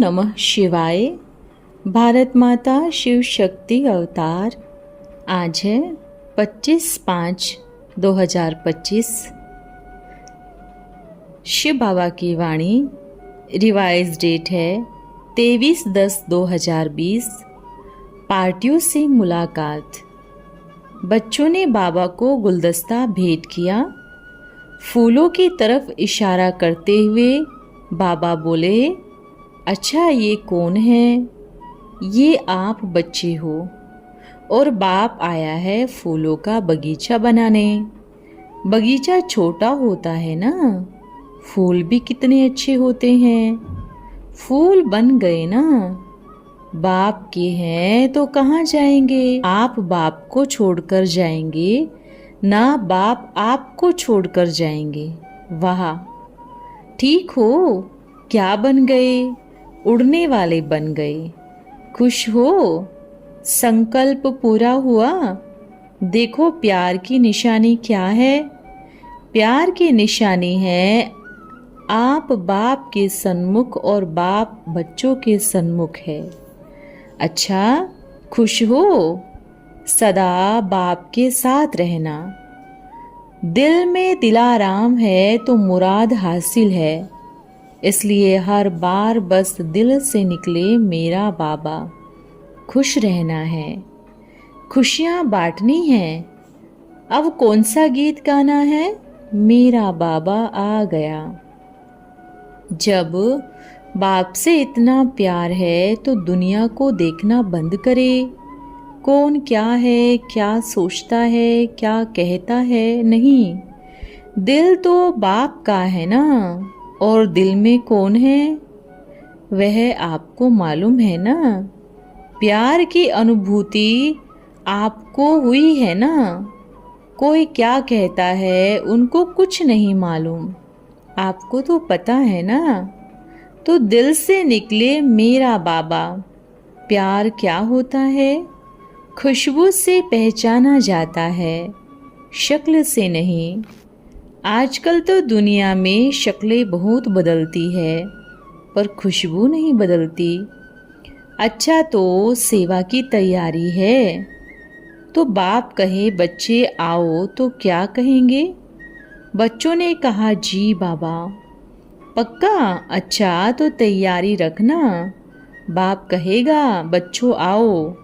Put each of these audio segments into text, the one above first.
नमः शिवाय। भारत माता शिव शक्ति अवतार। आज है 25/5/2025। शिव बाबा की वाणी। रिवाइज डेट है 23/10/2020। पार्टियों से मुलाकात। बच्चों ने बाबा को गुलदस्ता भेंट किया। फूलों की तरफ इशारा करते हुए बाबा बोले, अच्छा ये कौन है? ये आप बच्चे हो और बाप आया है फूलों का बगीचा बनाने। बगीचा छोटा होता है ना, फूल भी कितने अच्छे होते हैं। फूल बन गए ना, बाप के हैं तो कहाँ जाएंगे? आप बाप को छोड़कर जाएंगे ना, बाप आपको छोड़कर जाएंगे। वाह, ठीक हो। क्या बन गए? उड़ने वाले बन गए। खुश हो? संकल्प पूरा हुआ। देखो प्यार की निशानी क्या है? प्यार की निशानी है आप बाप के सन्मुख और बाप बच्चों के सन्मुख है। अच्छा, खुश हो? सदा बाप के साथ रहना। दिल में दिलाराम है तो मुराद हासिल है। इसलिए हर बार बस दिल से निकले मेरा बाबा। खुश रहना है, खुशियाँ बांटनी है। अब कौन सा गीत गाना है? मेरा बाबा आ गया। जब बाप से इतना प्यार है तो दुनिया को देखना बंद करे। कौन क्या है, क्या सोचता है, क्या कहता है, नहीं। दिल तो बाप का है ना। और दिल में कौन है? वह आपको मालूम है ना। प्यार की अनुभूति आपको हुई है ना। कोई क्या कहता है उनको कुछ नहीं मालूम, आपको तो पता है ना। तो दिल से निकले मेरा बाबा। प्यार क्या होता है? खुशबू से पहचाना जाता है, शक्ल से नहीं। आजकल तो दुनिया में शक्लें बहुत बदलती है पर खुशबू नहीं बदलती। अच्छा, तो सेवा की तैयारी है। तो बाप कहे बच्चे आओ तो क्या कहेंगे? बच्चों ने कहा जी बाबा। पक्का? अच्छा, तो तैयारी रखना। बाप कहेगा बच्चों आओ।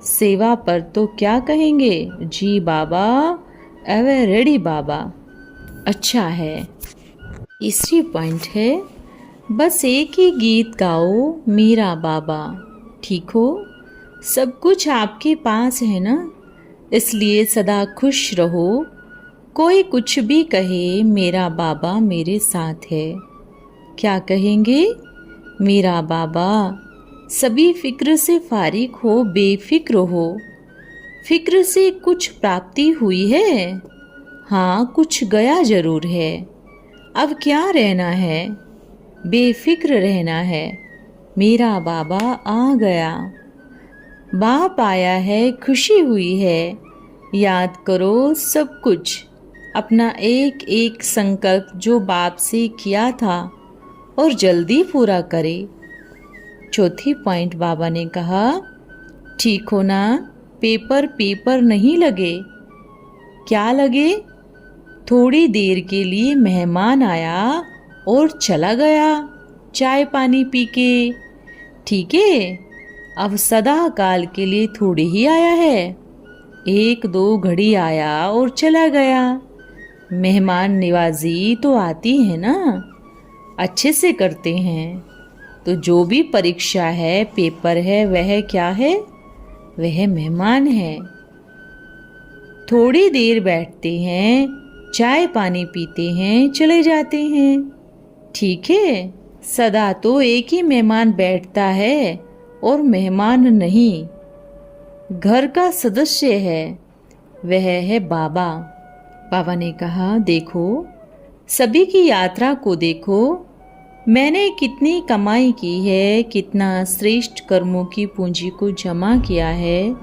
सेवा पर तो क्या कहेंगे? जी बाबा, एवे रेडी बाबा। अच्छा है। तीसरी पॉइंट है, बस एक ही गीत गाओ मेरा बाबा। ठीक हो? सब कुछ आपके पास है ना, इसलिए सदा खुश रहो। कोई कुछ भी कहे मेरा बाबा मेरे साथ है। क्या कहेंगे? मेरा बाबा। सभी फिक्र से फारिग हो, बेफिक्र हो। फिक्र से कुछ प्राप्ति हुई है? हाँ, कुछ गया जरूर है। अब क्या रहना है? बेफिक्र रहना है। मेरा बाबा आ गया। बाप आया है, खुशी हुई है। याद करो सब कुछ, अपना एक एक संकल्प जो बाप से किया था और जल्दी पूरा करे। चौथी पॉइंट बाबा ने कहा, ठीक हो ना? पेपर नहीं लगे। क्या लगे? थोड़ी देर के लिए मेहमान आया और चला गया, चाय पानी पी के। ठीक है, अब सदा काल के लिए थोड़ी ही आया है। 1-2 घड़ी आया और चला गया। मेहमान निवाजी तो आती है ना, अच्छे से करते हैं। तो जो भी परीक्षा है, पेपर है, वह क्या है? वह मेहमान है। थोड़ी देर बैठते हैं, चाय पानी पीते हैं, चले जाते हैं। ठीक है, सदा तो एक ही मेहमान बैठता है और मेहमान नहीं, घर का सदस्य है, वह है बाबा। बाबा ने कहा, देखो सभी की यात्रा को देखो। मैंने कितनी कमाई की है, कितना श्रेष्ठ कर्मों की पूंजी को जमा किया है,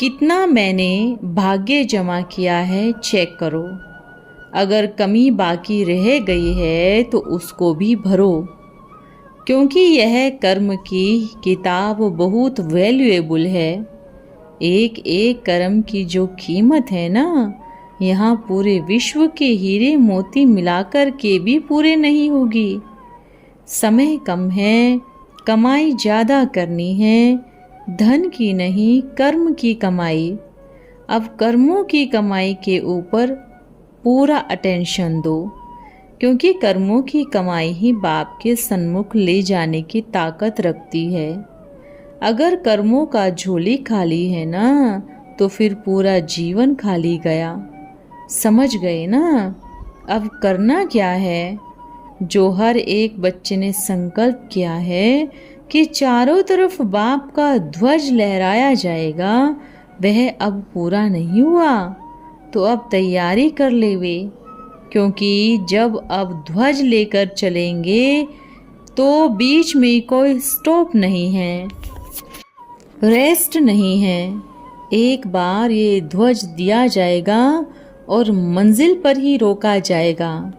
कितना मैंने भाग्य जमा किया है, चेक करो। अगर कमी बाकी रह गई है तो उसको भी भरो। क्योंकि यह कर्म की किताब बहुत वैल्यूएबल है। एक एक कर्म की जो कीमत है ना, यहाँ पूरे विश्व के हीरे मोती मिलाकर के भी पूरे नहीं होगी। समय कम है, कमाई ज़्यादा करनी है, धन की नहीं कर्म की कमाई। अब कर्मों की कमाई के ऊपर पूरा अटेंशन दो, क्योंकि कर्मों की कमाई ही बाप के सन्मुख ले जाने की ताकत रखती है। अगर कर्मों का झोली खाली है ना, तो फिर पूरा जीवन खाली गया। समझ गए ना? अब करना क्या है? जो हर एक बच्चे ने संकल्प किया है कि चारों तरफ बाप का ध्वज लहराया जाएगा, वह अब पूरा नहीं हुआ। तो अब तैयारी कर ले वे, क्योंकि जब अब ध्वज लेकर चलेंगे तो बीच में कोई स्टॉप नहीं है, रेस्ट नहीं है। एक बार ये ध्वज दिया जाएगा और मंजिल पर ही रोका जाएगा।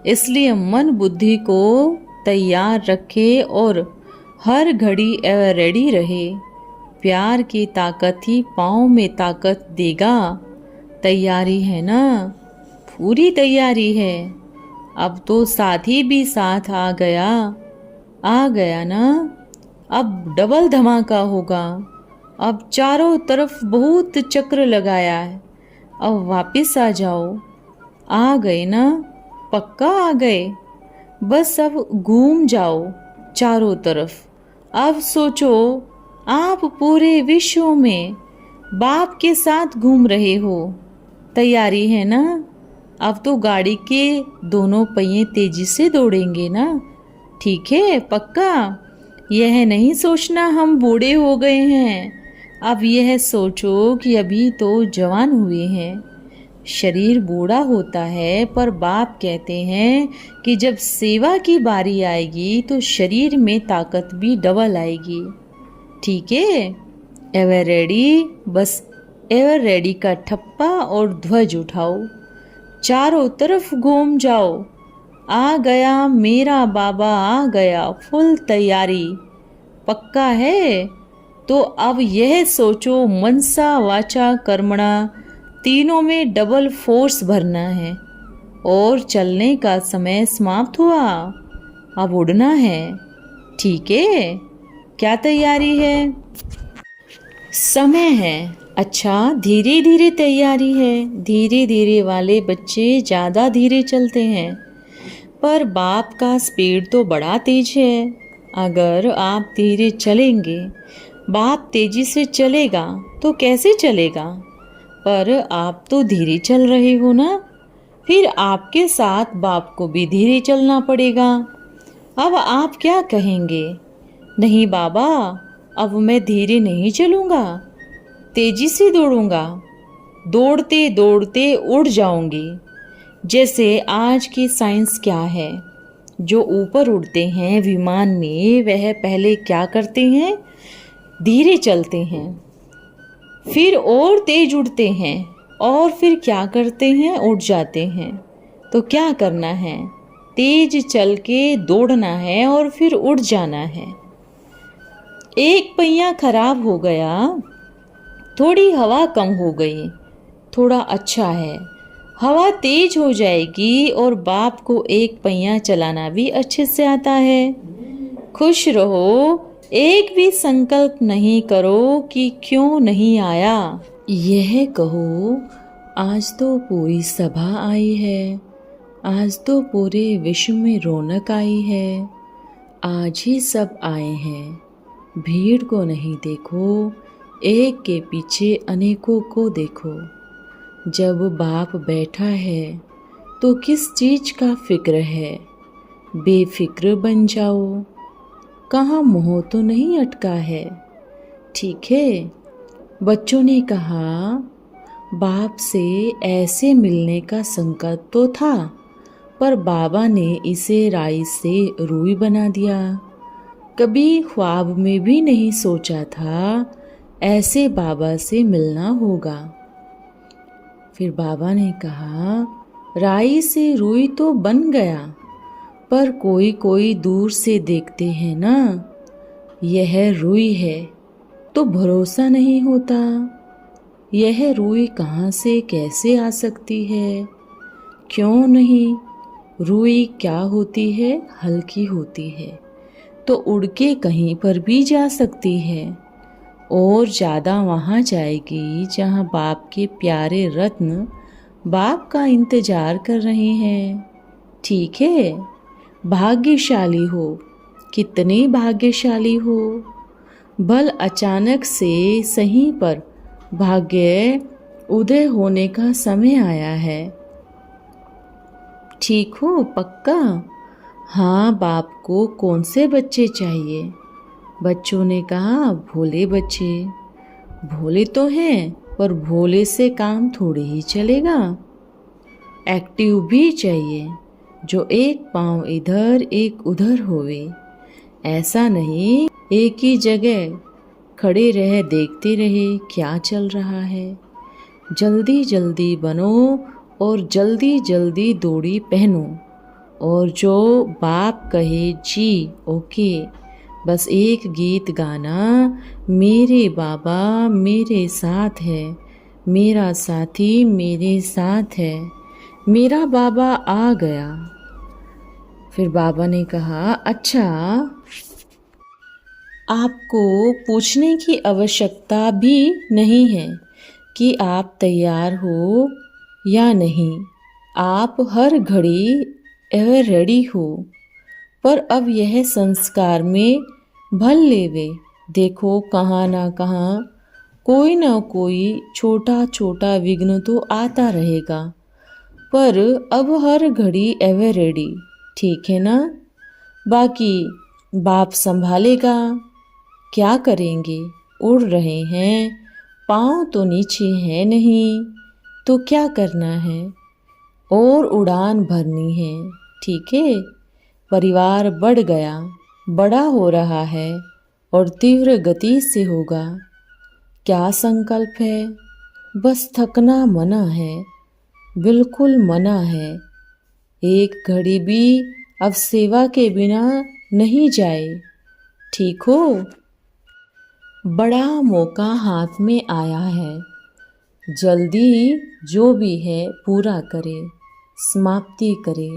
इसलिए मन बुद्धि को तैयार रखे और हर घड़ी एवर रेडी रहे। प्यार की ताकत ही पाँव में ताकत देगा। तैयारी है ना? पूरी तैयारी है। अब तो साथी भी साथ आ गया ना। अब डबल धमाका होगा। अब चारों तरफ बहुत चक्र लगाया है। अब वापस आ जाओ। आ गए ना? पक्का आ गए। बस अब घूम जाओ चारों तरफ। अब सोचो आप पूरे विश्व में बाप के साथ घूम रहे हो। तैयारी है ना? अब तो गाड़ी के दोनों पहिए तेजी से दौड़ेंगे ना? ठीक है, पक्का? यह नहीं सोचना हम बूढ़े हो गए हैं। अब यह सोचो कि अभी तो जवान हुए हैं। शरीर बूढ़ा होता है, पर बाप कहते हैं कि जब सेवा की बारी आएगी तो शरीर में ताकत भी डबल आएगी। ठीक है? Ever ready? बस एवर रेडी का ठप्पा और ध्वज उठाओ, चारों तरफ घूम जाओ। आ गया मेरा बाबा, आ गया। फुल तैयारी। पक्का है? तो अब यह सोचो मनसा वाचा कर्मणा तीनों में डबल फोर्स भरना है और चलने का समय समाप्त हुआ। अब उड़ना है। ठीक है? क्या तैयारी है? समय है। अच्छा, धीरे धीरे तैयारी है। धीरे धीरे वाले बच्चे ज़्यादा धीरे चलते हैं, पर बाप का स्पीड तो बड़ा तेज है। अगर आप धीरे चलेंगे, बाप तेजी से चलेगा तो कैसे चलेगा? पर आप तो धीरे चल रहे हो ना, फिर आपके साथ बाप को भी धीरे चलना पड़ेगा। अब आप क्या कहेंगे? नहीं बाबा, अब मैं धीरे नहीं चलूँगा, तेजी से दौड़ूंगा। दौड़ते दौड़ते उड़ जाऊंगी। जैसे आज की साइंस क्या है, जो ऊपर उड़ते हैं विमान में, वह पहले क्या करते हैं? धीरे चलते हैं, फिर और तेज उड़ते हैं, और फिर क्या करते हैं? उड़ जाते हैं। तो क्या करना है? तेज चल के दौड़ना है और फिर उड़ जाना है। एक पहिया खराब हो गया, थोड़ी हवा कम हो गई, थोड़ा अच्छा है, हवा तेज हो जाएगी और बाप को एक पहिया चलाना भी अच्छे से आता है। खुश रहो, एक भी संकल्प नहीं करो कि क्यों नहीं आया। यह कहो, आज तो पूरी सभा आई है, आज तो पूरे विश्व में रौनक आई है, आज ही सब आए हैं। भीड़ को नहीं देखो, एक के पीछे अनेकों को देखो। जब बाप बैठा है तो किस चीज़ का फिक्र है? बेफिक्र बन जाओ। कहाँ मोह तो नहीं अटका है। ठीक है? बच्चों ने कहा, बाप से ऐसे मिलने का संकल्प तो था, पर बाबा ने इसे राई से रूई बना दिया। कभी ख्वाब में भी नहीं सोचा था ऐसे बाबा से मिलना होगा। फिर बाबा ने कहा, राई से रूई तो बन गया, पर कोई कोई दूर से देखते हैं ना, यह रुई है तो भरोसा नहीं होता। यह रुई कहाँ से कैसे आ सकती है? क्यों नहीं? रुई क्या होती है? हल्की होती है तो उड़ के कहीं पर भी जा सकती है, और ज़्यादा वहाँ जाएगी जहाँ बाप के प्यारे रत्न बाप का इंतजार कर रहे हैं। ठीक है, भाग्यशाली हो, कितने भाग्यशाली हो। बल अचानक से सही पर भाग्य उदय होने का समय आया है। ठीक हो पक्का? हाँ, बाप को कौन से बच्चे चाहिए? बच्चों ने कहा, भोले बच्चे। भोले तो हैं, पर भोले से काम थोड़ी ही चलेगा। एक्टिव भी चाहिए, जो एक पाँव इधर एक उधर होवे। ऐसा नहीं एक ही जगह खड़े रह देखते रहे क्या चल रहा है। जल्दी जल्दी बनो और जल्दी जल्दी दौड़ी पहनो, और जो बाप कहे जी ओके। बस एक गीत गाना, मेरे बाबा मेरे साथ है, मेरा साथी मेरे साथ है, मेरा बाबा आ गया। फिर बाबा ने कहा, अच्छा, आपको पूछने की आवश्यकता भी नहीं है कि आप तैयार हो या नहीं। आप हर घड़ी एवर रेडी हो। पर अब यह संस्कार में भल लेवे। देखो कहाँ ना कहाँ कोई ना कोई छोटा छोटा विघ्न तो आता रहेगा, पर अब हर घड़ी एवर रेडी। ठीक है ना? बाकी बाप संभालेगा। क्या करेंगे? उड़ रहे हैं, पाँव तो नीचे है नहीं, तो क्या करना है? और उड़ान भरनी है। ठीक है? परिवार बढ़ गया, बड़ा हो रहा है और तीव्र गति से होगा। क्या संकल्प है? बस थकना मना है, बिल्कुल मना है। एक घड़ी भी अब सेवा के बिना नहीं जाए। ठीक हो? बड़ा मौका हाथ में आया है। जल्दी जो भी है पूरा करे, समाप्ति करे,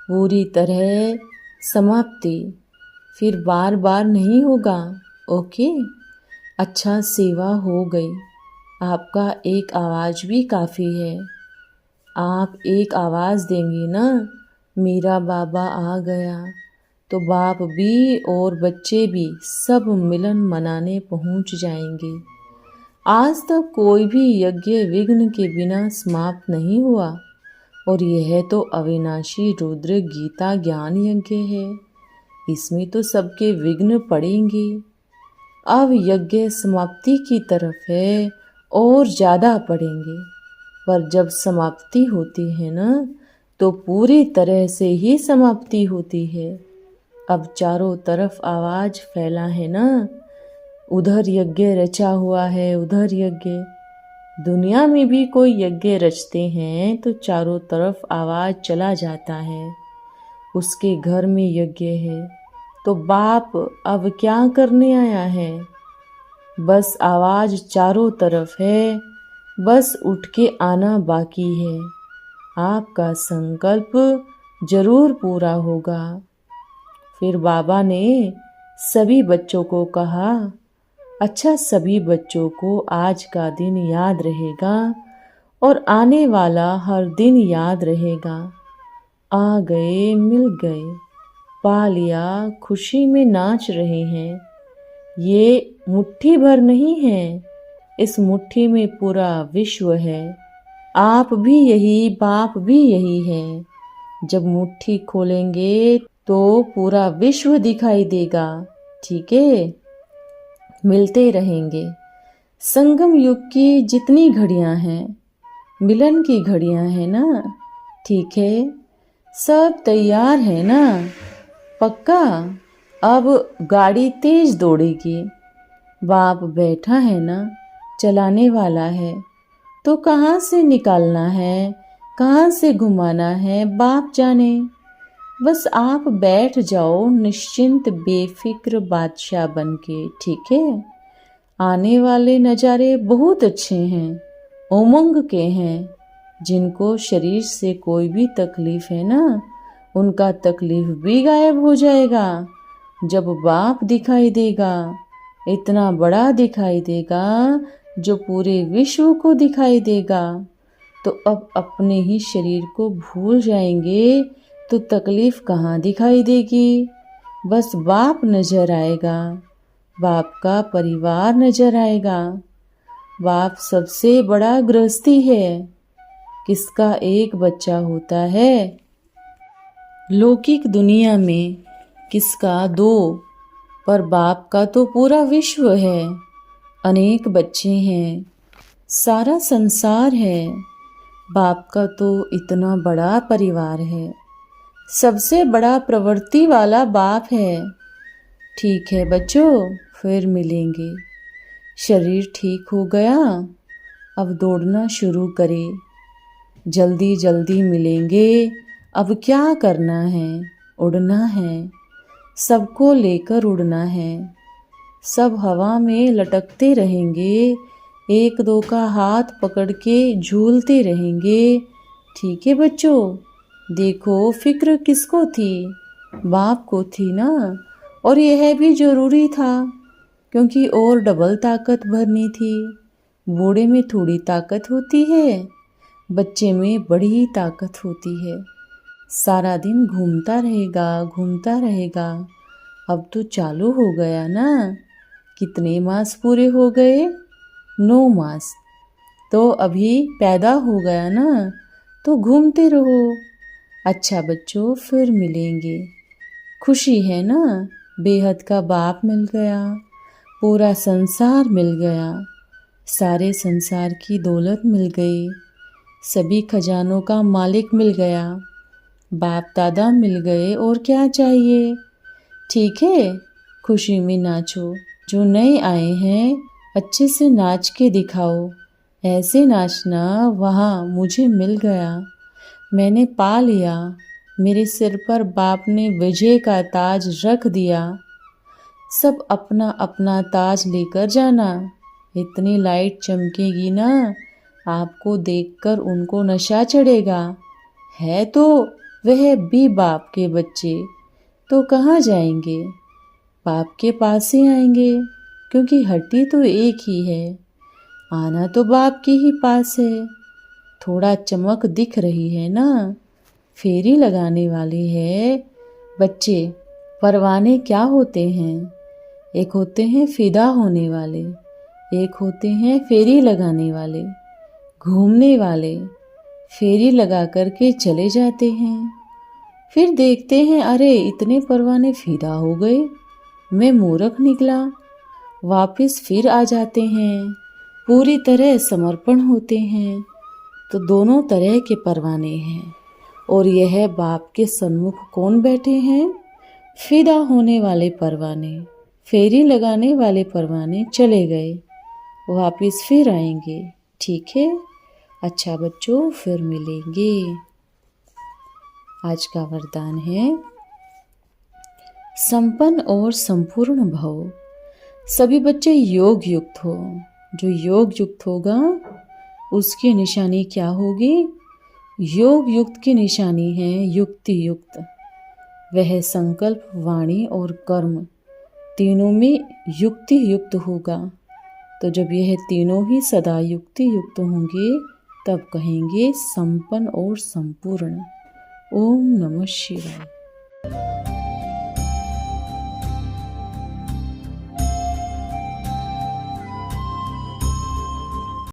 पूरी तरह समाप्ति। फिर बार बार नहीं होगा। ओके? अच्छा, सेवा हो गई। आपका एक आवाज़ भी काफ़ी है। आप एक आवाज़ देंगे ना, मेरा बाबा आ गया, तो बाप भी और बच्चे भी सब मिलन मनाने पहुंच जाएंगे। आज तक कोई भी यज्ञ विघ्न के बिना समाप्त नहीं हुआ, और यह तो अविनाशी रुद्र गीता ज्ञान यज्ञ है। इसमें तो सबके विघ्न पड़ेंगे। अब यज्ञ समाप्ति की तरफ है और ज़्यादा पड़ेंगे। पर जब समाप्ति होती है ना, तो पूरी तरह से ही समाप्ति होती है। अब चारों तरफ आवाज़ फैला है ना, उधर यज्ञ रचा हुआ है, उधर यज्ञ। दुनिया में भी कोई यज्ञ रचते हैं तो चारों तरफ आवाज़ चला जाता है, उसके घर में यज्ञ है। तो बाप अब क्या करने आया है? बस आवाज़ चारों तरफ है, बस उठ के आना बाकी है। आपका संकल्प जरूर पूरा होगा। फिर बाबा ने सभी बच्चों को कहा, अच्छा, सभी बच्चों को आज का दिन याद रहेगा और आने वाला हर दिन याद रहेगा। आ गए, मिल गए, पा लिया, खुशी में नाच रहे हैं। ये मुट्ठी भर नहीं है, इस मुट्ठी में पूरा विश्व है। आप भी यही, बाप भी यही है। जब मुट्ठी खोलेंगे तो पूरा विश्व दिखाई देगा। ठीक है? मिलते रहेंगे। संगम युग की जितनी घड़ियां हैं, मिलन की घड़ियां हैं ना। ठीक है? सब तैयार है ना? पक्का? अब गाड़ी तेज दौड़ेगी। बाप बैठा है ना, चलाने वाला है, तो कहाँ से निकालना है, कहाँ से घुमाना है, बाप जाने। बस आप बैठ जाओ निश्चिंत बेफिक्र बादशाह बनके, ठीक है। आने वाले नज़ारे बहुत अच्छे हैं, उमंग के हैं। जिनको शरीर से कोई भी तकलीफ है ना, उनका तकलीफ भी गायब हो जाएगा। जब बाप दिखाई देगा, इतना बड़ा दिखाई देगा जो पूरे विश्व को दिखाई देगा, तो अब अपने ही शरीर को भूल जाएंगे तो तकलीफ कहाँ दिखाई देगी। बस बाप नजर आएगा, बाप का परिवार नजर आएगा। बाप सबसे बड़ा गृहस्थी है। किसका एक बच्चा होता है? लौकिक दुनिया में किसका दो, पर बाप का तो पूरा विश्व है। अनेक बच्चे हैं, सारा संसार है। बाप का तो इतना बड़ा परिवार है। सबसे बड़ा प्रवृत्ति वाला बाप है। ठीक है बच्चों, फिर मिलेंगे। शरीर ठीक हो गया, अब दौड़ना शुरू करें। जल्दी जल्दी मिलेंगे। अब क्या करना है? उड़ना है। सबको लेकर उड़ना है। सब हवा में लटकते रहेंगे, एक दो का हाथ पकड़ के झूलते रहेंगे। ठीक है बच्चों, देखो फिक्र किसको थी? बाप को थी ना। और यह भी जरूरी था, क्योंकि और डबल ताकत भरनी थी। बूढ़े में थोड़ी ताकत होती है, बच्चे में बड़ी ताकत होती है। सारा दिन घूमता रहेगा, घूमता रहेगा। अब तो चालू हो गया ना। कितने मास पूरे हो गए? 9 मास। तो अभी पैदा हो गया ना, तो घूमते रहो। अच्छा बच्चों, फिर मिलेंगे। खुशी है ना, बेहद का बाप मिल गया, पूरा संसार मिल गया, सारे संसार की दौलत मिल गई, सभी खजानों का मालिक मिल गया, बाप दादा मिल गए। और क्या चाहिए? ठीक है, खुशी में नाचो। जो नए आए हैं, अच्छे से नाच के दिखाओ। ऐसे नाचना, वहाँ मुझे मिल गया, मैंने पा लिया। मेरे सिर पर बाप ने विजय का ताज रख दिया। सब अपना अपना ताज लेकर जाना। इतनी लाइट चमकेगी ना, आपको देखकर उनको नशा चढ़ेगा। है तो वह भी बाप के बच्चे, तो कहाँ जाएंगे? बाप के पास ही आएंगे, क्योंकि हड्डी तो एक ही है। आना तो बाप के ही पास है। थोड़ा चमक दिख रही है ना, फेरी लगाने वाली है। बच्चे, परवाने क्या होते हैं? एक होते हैं फिदा होने वाले, एक होते हैं फेरी लगाने वाले, घूमने वाले। फेरी लगा करके चले जाते हैं, फिर देखते हैं अरे इतने परवाने फिदा हो गए, मैं मूर्ख निकला। वापस फिर आ जाते हैं, पूरी तरह समर्पण होते हैं। तो दोनों तरह के परवाने हैं। और यह बाप के सन्मुख कौन बैठे हैं? फिदा होने वाले परवाने। फेरी लगाने वाले परवाने चले गए, वापस फिर आएंगे। ठीक है। अच्छा बच्चों, फिर मिलेंगे। आज का वरदान है संपन्न और संपूर्ण भव। सभी बच्चे योग युक्त हो। जो योग युक्त होगा उसकी निशानी क्या होगी? योग युक्त की निशानी है युक्ति युक्त। वह संकल्प, वाणी और कर्म तीनों में युक्ति युक्त होगा। तो जब यह तीनों ही सदा युक्ति युक्त होंगे, तब कहेंगे संपन्न और संपूर्ण। ओम नमः शिवाय।